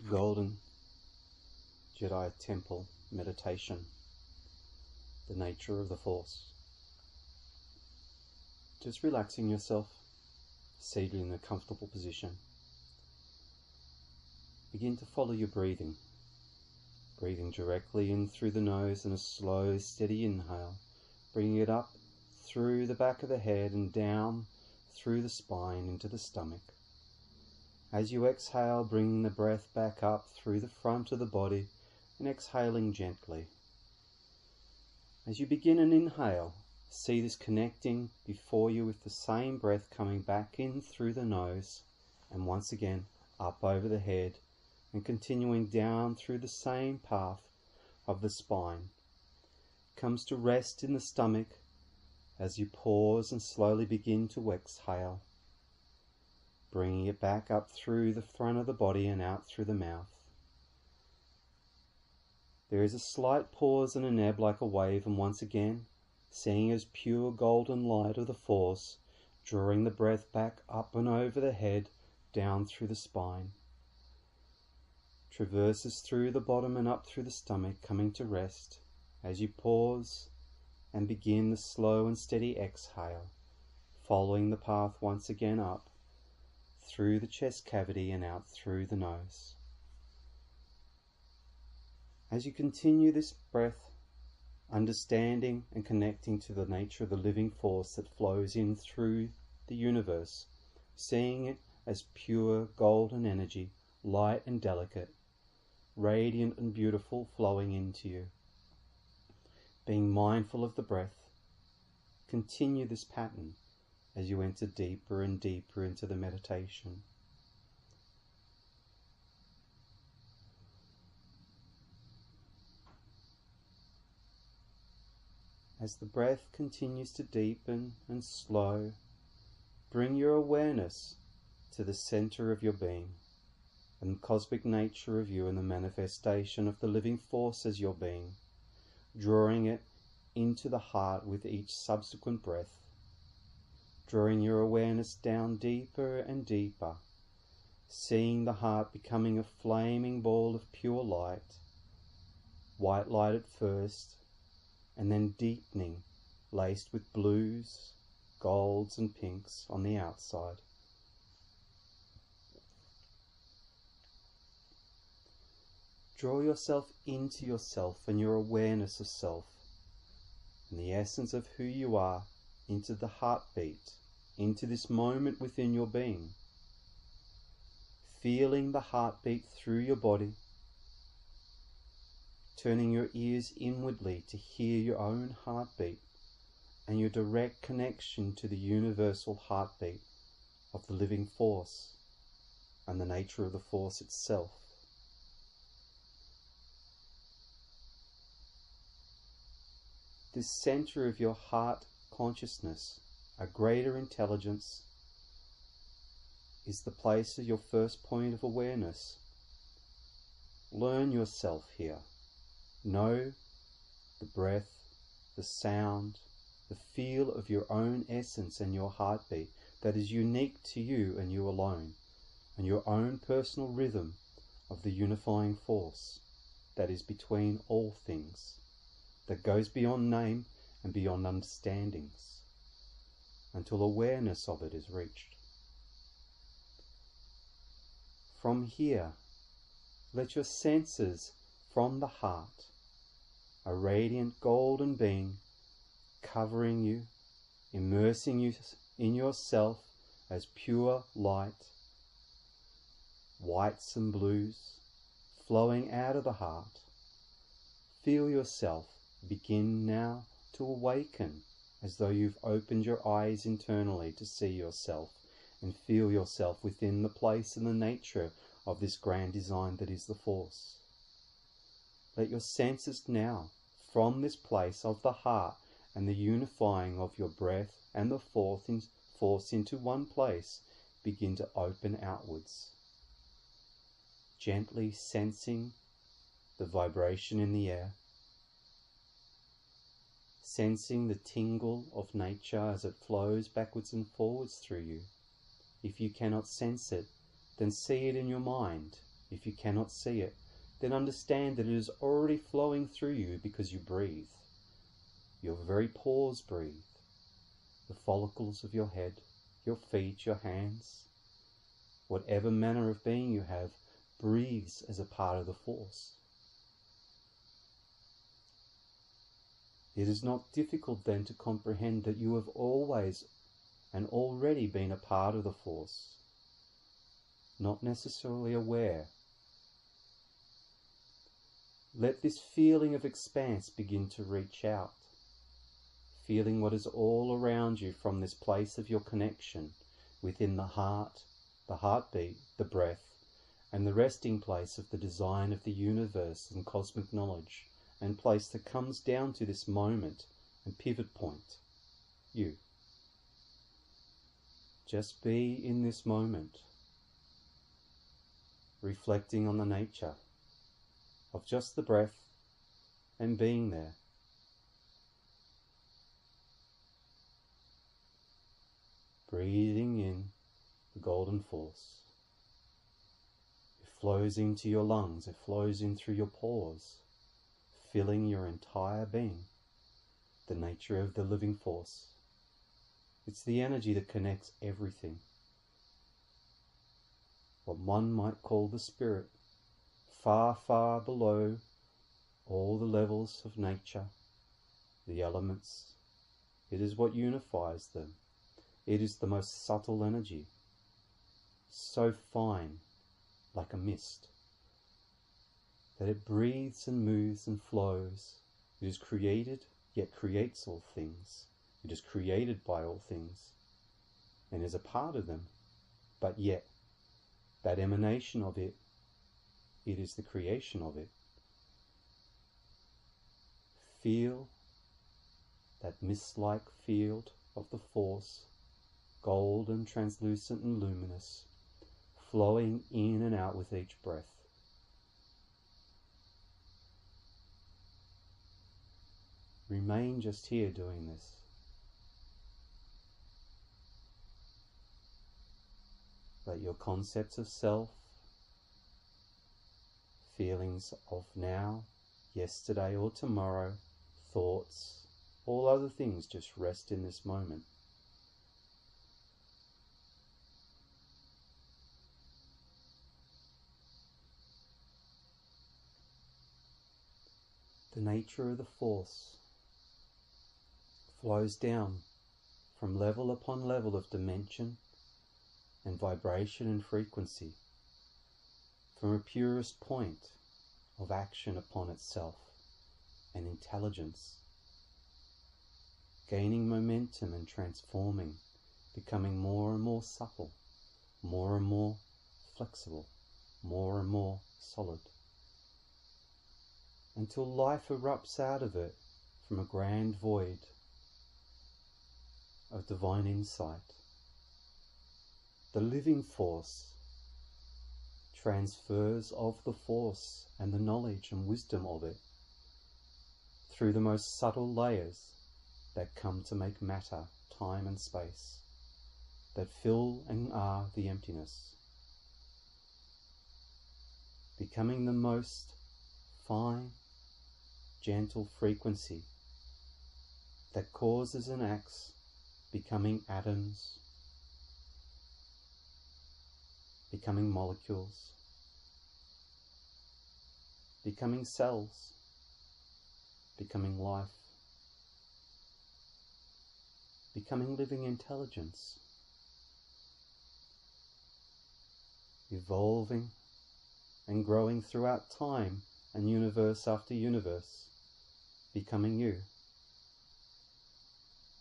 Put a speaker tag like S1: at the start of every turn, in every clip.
S1: Golden Jedi Temple meditation, the nature of the Force. Just relaxing yourself, seated in a comfortable position. Begin to follow your breathing. Breathing directly in through the nose and a slow, steady inhale, bringing it up through the back of the head and down through the spine into the stomach. As you exhale, bringing the breath back up through the front of the body and exhaling gently. As you begin an inhale, see this connecting before you with the same breath coming back in through the nose and once again up over the head and continuing down through the same path of the spine. Comes to rest in the stomach as you pause and slowly begin to exhale, bringing it back up through the front of the body and out through the mouth. There is a slight pause and an ebb like a wave, and once again, seeing as pure golden light of the Force, drawing the breath back up and over the head, down through the spine. Traverses through the bottom and up through the stomach, coming to rest as you pause and begin the slow and steady exhale, following the path once again up through the chest cavity and out through the nose. As you continue this breath, understanding and connecting to the nature of the living force that flows in through the universe, seeing it as pure golden energy, light and delicate, radiant and beautiful, flowing into you. Being mindful of the breath, continue this pattern as you enter deeper and deeper into the meditation. As the breath continues to deepen and slow, bring your awareness to the center of your being and the cosmic nature of you and the manifestation of the living force as your being, drawing it into the heart with each subsequent breath, drawing your awareness down deeper and deeper, seeing the heart becoming a flaming ball of pure light, white light at first, and then deepening, laced with blues, golds and pinks on the outside. Draw yourself into yourself and your awareness of self, and the essence of who you are, into the heartbeat, into this moment within your being. Feeling the heartbeat through your body, turning your ears inwardly to hear your own heartbeat and your direct connection to the universal heartbeat of the living force and the nature of the force itself. This center of your heart consciousness, a greater intelligence, is the place of your first point of awareness. Learn yourself here. Know the breath, the sound, the feel of your own essence and your heartbeat that is unique to you and you alone, and your own personal rhythm of the unifying force that is between all things, that goes beyond name and beyond understandings, until awareness of it is reached. From here, let your senses from the heart, a radiant golden being, covering you, immersing you in yourself as pure light, whites and blues, flowing out of the heart. Feel yourself begin now to awaken, as though you've opened your eyes internally to see yourself and feel yourself within the place and the nature of this grand design that is the Force. Let your senses now, from this place of the heart and the unifying of your breath and the force into one place, begin to open outwards, gently sensing the vibration in the air, sensing the tingle of nature as it flows backwards and forwards through you. If you cannot sense it, then see it in your mind, If you cannot see it, then understand that it is already flowing through you because you breathe. Your very pores breathe. The follicles of your head, your feet, your hands, whatever manner of being you have, breathes as a part of the force. It is not difficult then to comprehend that you have always and already been a part of the force, not necessarily aware. Let this feeling of expanse begin to reach out, feeling what is all around you from this place of your connection within the heart, the heartbeat, the breath, and the resting place of the design of the universe and cosmic knowledge, and place that comes down to this moment and pivot point, you. Just be in this moment, reflecting on the nature of just the breath and being there. Breathing in the golden force. It flows into your lungs, it flows in through your pores, filling your entire being, the nature of the living force. It's the energy that connects everything. What one might call the spirit, far, far below all the levels of nature, the elements. It is what unifies them. It is the most subtle energy, so fine, like a mist, that it breathes and moves and flows. It is created, yet creates all things. It is created by all things, and is a part of them, but yet, that emanation of it, it is the creation of it. Feel that mist-like field of the force, golden, translucent and luminous, flowing in and out with each breath. Remain just here doing this. Let your concepts of self, feelings of now, yesterday or tomorrow, thoughts, all other things just rest in this moment. The nature of the force flows down from level upon level of dimension and vibration and frequency, from a purest point of action upon itself and intelligence, gaining momentum and transforming, becoming more and more supple, more and more flexible, more and more solid, until life erupts out of it from a grand void of divine insight. The living force transfers of the force and the knowledge and wisdom of it through the most subtle layers that come to make matter, time and space, that fill and are the emptiness, becoming the most fine, gentle frequency that causes and acts, becoming atoms, becoming molecules, becoming cells, becoming life, becoming living intelligence, evolving and growing throughout time and universe after universe, becoming you,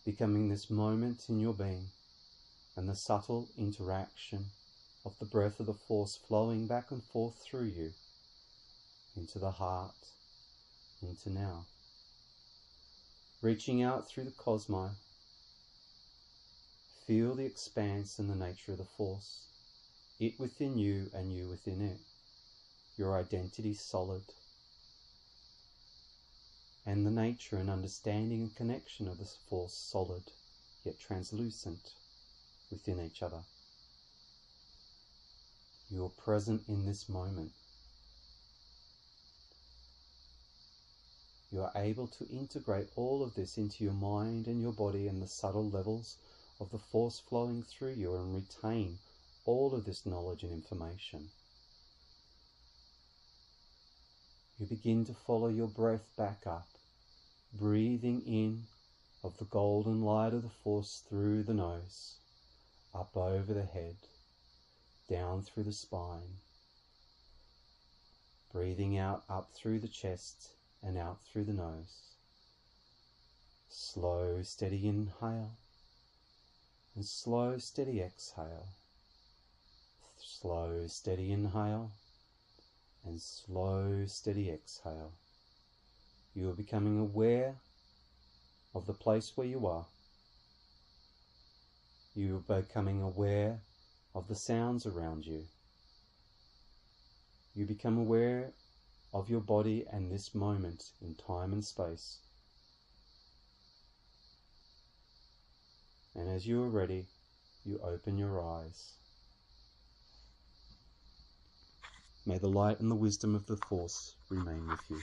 S1: becoming this moment in your being and the subtle interaction of the breath of the force flowing back and forth through you into the heart, into now, reaching out through the cosmos. Feel the expanse and the nature of the force, it within you and you within it, your identity solid, and the nature and understanding and connection of this force solid, yet translucent within each other. You are present in this moment. you are able to integrate all of this into your mind and your body and the subtle levels of the force flowing through you, and retain all of this knowledge and information. You begin to follow your breath back up, breathing in of the golden light of the force through the nose, up over the head, down through the spine, breathing out up through the chest and out through the nose. Slow, steady inhale and slow, steady exhale. Slow, steady inhale and slow, steady exhale. You are becoming aware of the place where you are. You are becoming aware of the sounds around you. You become aware of your body and this moment in time and space. And as you are ready, you open your eyes. May the light and the wisdom of the Force remain with you.